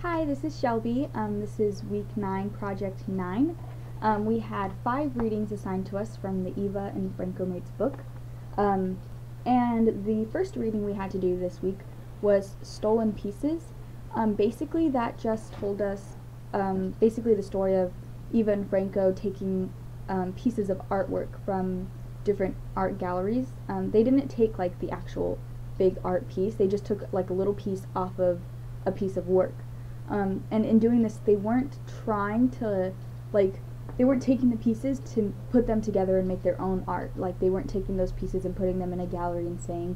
Hi, this is Shelby. This is week 9, project 9. We had 5 readings assigned to us from the Eva and Franco Mates book. And the first reading we had to do this week was Stolen Pieces. Basically, that just told us basically the story of Eva and Franco taking pieces of artwork from different art galleries. They didn't take like the actual big art piece, they just took like a little piece off of a piece of work. And in doing this, they weren't trying to, they weren't taking the pieces to put them together and make their own art. Like, they weren't taking those pieces and putting them in a gallery and saying,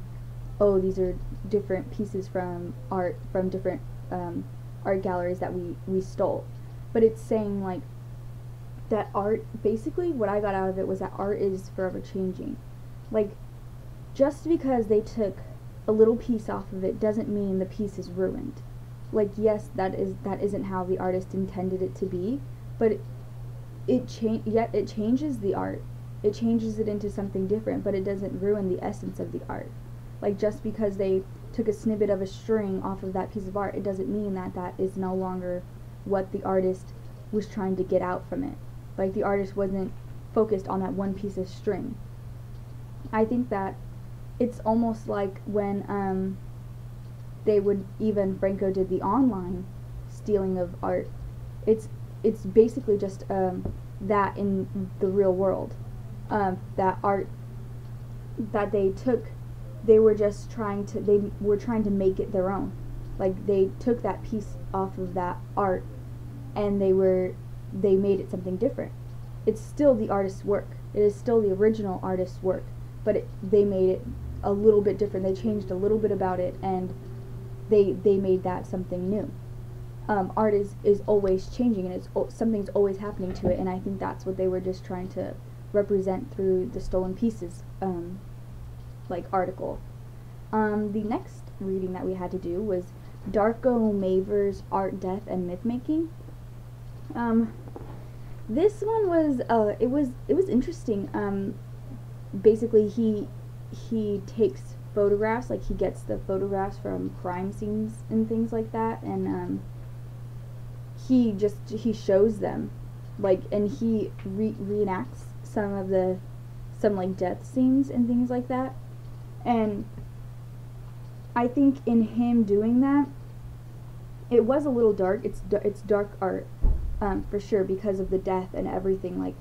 oh, these are different pieces from art, from different art galleries that we stole. But it's saying, like, that art, basically what I got out of it was that art is forever changing. Like, just because they took a little piece off of it doesn't mean the piece is ruined. Like, yes, that isn't how the artist intended it to be, but it changes the art. It changes it into something different, but it doesn't ruin the essence of the art. Like, just because they took a snippet of a string off of that piece of art, it doesn't mean that that is no longer what the artist was trying to get out from it. Like, the artist wasn't focused on that one piece of string. I think that it's almost like when Eva and Franco did the online stealing of art. It's basically just that in the real world. That art that they took, they were trying to make it their own. Like, they took that piece off of that art and they made it something different. It's still the artist's work. It is still the original artist's work, but they made it a little bit different. They changed a little bit about it, and they made that something new. Art is always changing, and something's always happening to it, and I think that's what they were just trying to represent through the Stolen Pieces article. The next reading that we had to do was Darko Maver's Art, Death, and Myth-Making. This one was it was interesting. Basically, he takes photographs, like he gets the photographs from crime scenes and things like that, and he shows them, like, and he reenacts some death scenes and things like that. And I think in him doing that, it was a little dark. It's dark art, for sure, because of the death and everything, like,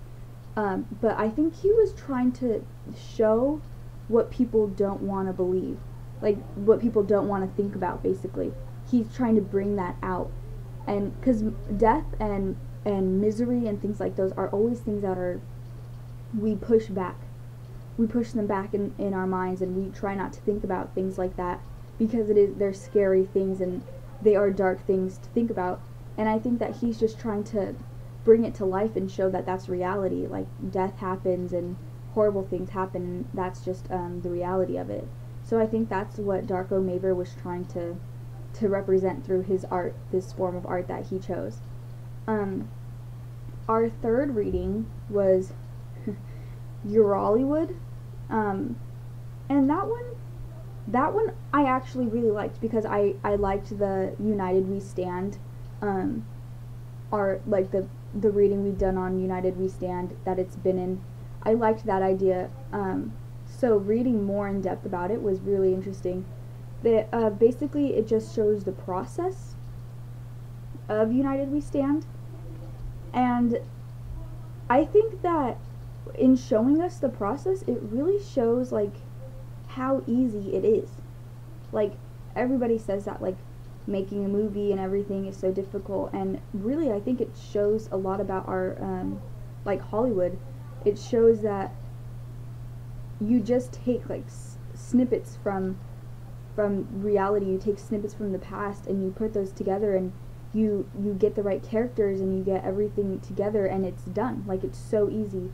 but I think he was trying to show what people don't want to believe, like what people don't want to think about. Basically, he's trying to bring that out, and because death and misery and things like those are always things that we push them back in our minds, and we try not to think about things like that because they're scary things and they are dark things to think about. And I think that he's just trying to bring it to life and show that that's reality. Like, death happens and horrible things happen, and that's just the reality of it. So I think that's what Darko Maver was trying to represent through his art, this form of art that he chose. Our third reading was Eurollywood, and that one I actually really liked, because I liked the United We Stand art, like the reading we've done on United We Stand that it's been in. I liked that idea, so reading more in depth about it was really interesting. Basically, it just shows the process of United We Stand, and I think that in showing us the process, it really shows, like, how easy it is. Like, everybody says that, like, making a movie and everything is so difficult, and really I think it shows a lot about our like Hollywood. It shows that you just take like snippets from reality. You take snippets from the past and you put those together, and you get the right characters and you get everything together, and it's done. Like, it's so easy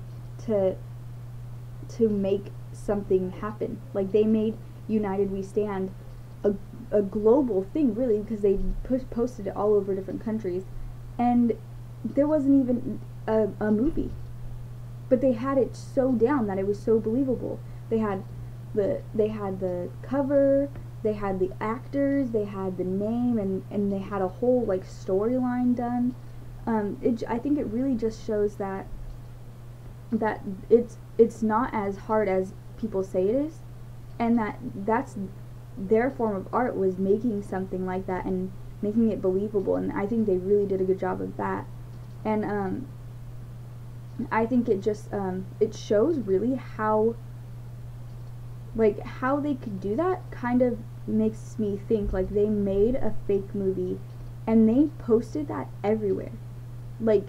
to make something happen. Like, they made United We Stand a global thing, really, because they posted it all over different countries, and there wasn't even a movie, but they had it so down that it was so believable. They had the cover, they had the actors, they had the name, and they had a whole like storyline done. I think it really just shows that it's not as hard as people say it is, and that's their form of art, was making something like that and making it believable, and I think they really did a good job of that. And I think it just it shows really how they could do that. Kind of makes me think like they made a fake movie and they posted that everywhere. Like,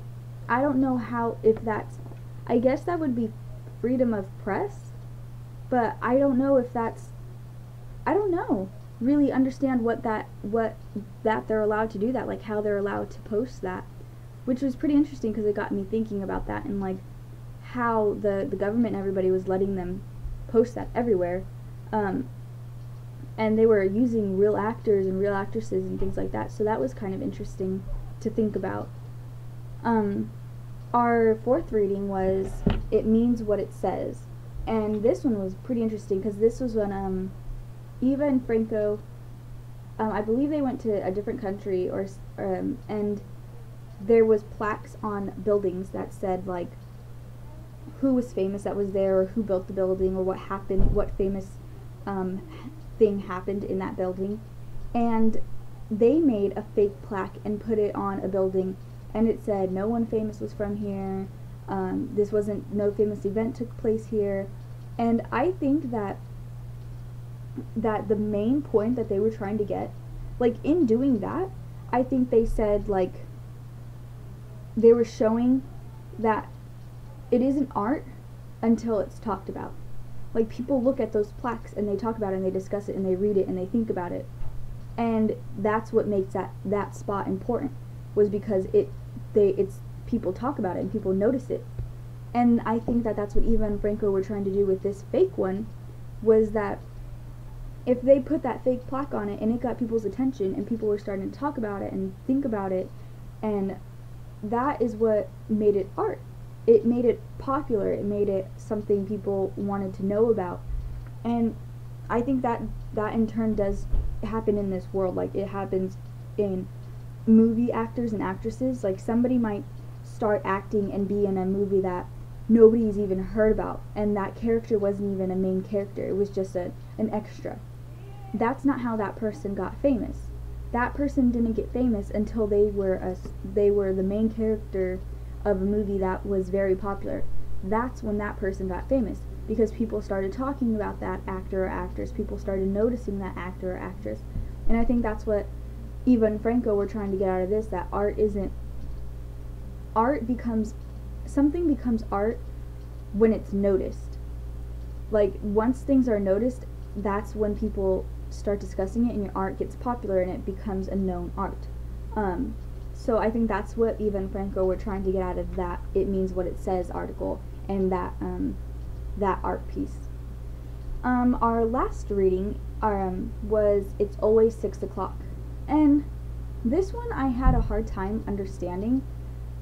I don't know how, if that's, I guess that would be freedom of press, but I don't know if that's, I don't know really understand what that they're allowed to do that, like how they're allowed to post that, which was pretty interesting because it got me thinking about that and like how the government and everybody was letting them post that everywhere, and they were using real actors and real actresses and things like that, so that was kind of interesting to think about. Our fourth reading was It Means What It Says, and this one was pretty interesting because this was when Eva and Franco, I believe they went to a different country, or and there was plaques on buildings that said like who was famous that was there, or who built the building, or what happened, what famous thing happened in that building. And they made a fake plaque and put it on a building, and it said no one famous was from here, no famous event took place here. And I think that the main point that they were trying to get, like in doing that, I think they said like they were showing that it isn't art until it's talked about. Like, people look at those plaques and they talk about it and they discuss it and they read it and they think about it, and that's what makes that spot important, was because it's people talk about it and people notice it. And I think that that's what Eva and Franco were trying to do with this fake one, was that if they put that fake plaque on it and it got people's attention and people were starting to talk about it and think about it, and that is what made it art. It made it popular, it made it something people wanted to know about. And I think that in turn does happen in this world. Like, it happens in movie actors and actresses. Like, somebody might start acting and be in a movie that nobody's even heard about, and that character wasn't even a main character, it was just an extra. That's not how that person got famous. That person didn't get famous until they were the main character of a movie that was very popular. That's when that person got famous, because people started talking about that actor or actress, people started noticing that actor or actress. And I think that's what Eva and Franco were trying to get out of this, that something becomes art when it's noticed. Like, once things are noticed, that's when people start discussing it and your art gets popular and it becomes a known art. So I think that's what Eva and Franco were trying to get out of that It Means What It Says article and that art piece. Our last reading was It's Always 6 o'clock. And this one I had a hard time understanding.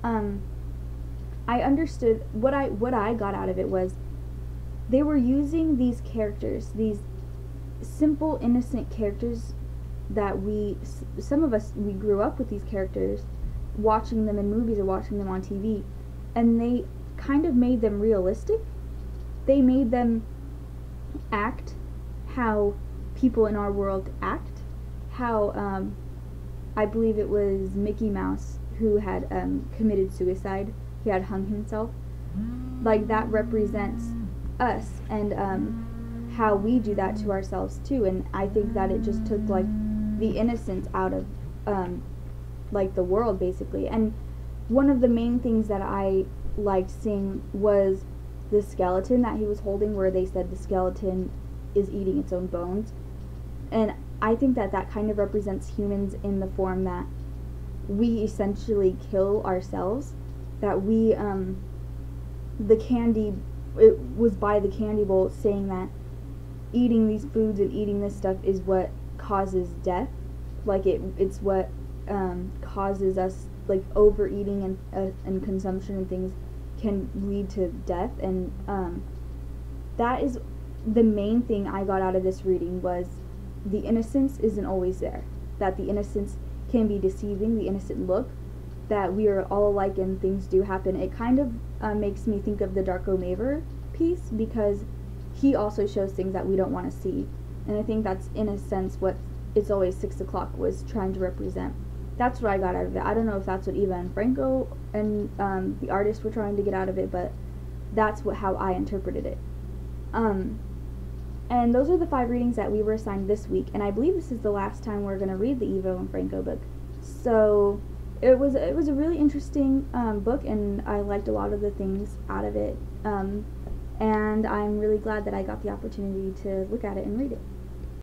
I understood, what I got out of it was they were using these characters, these simple, innocent characters that some of us grew up with these characters, watching them in movies or watching them on TV, and they kind of made them realistic. They made them act how people in our world act, how I believe it was Mickey Mouse who had committed suicide. He had hung himself. Like, that represents us, and how we do that to ourselves too. And I think that it just took like the innocence out of like the world, basically. And one of the main things that I liked seeing was the skeleton that he was holding, where they said the skeleton is eating its own bones. And I think that kind of represents humans in the form that we essentially kill ourselves, that we the candy, it was by the candy bowl saying that eating these foods and eating this stuff is what causes death. Like, it's what causes us, like, overeating and consumption and things can lead to death. And that is the main thing I got out of this reading, was the innocence isn't always there, that the innocence can be deceiving, the innocent look, that we are all alike and things do happen. It kind of makes me think of the Darko Maver piece, because he also shows things that we don't want to see. And I think that's, in a sense, what It's Always 6 O'Clock was trying to represent. That's what I got out of it. I don't know if that's what Eva and Franco and the artist were trying to get out of it, but that's how I interpreted it. And those are the 5 readings that we were assigned this week, and I believe this is the last time we're going to read the Eva and Franco book. So it was a really interesting book, and I liked a lot of the things out of it. And I'm really glad that I got the opportunity to look at it and read it.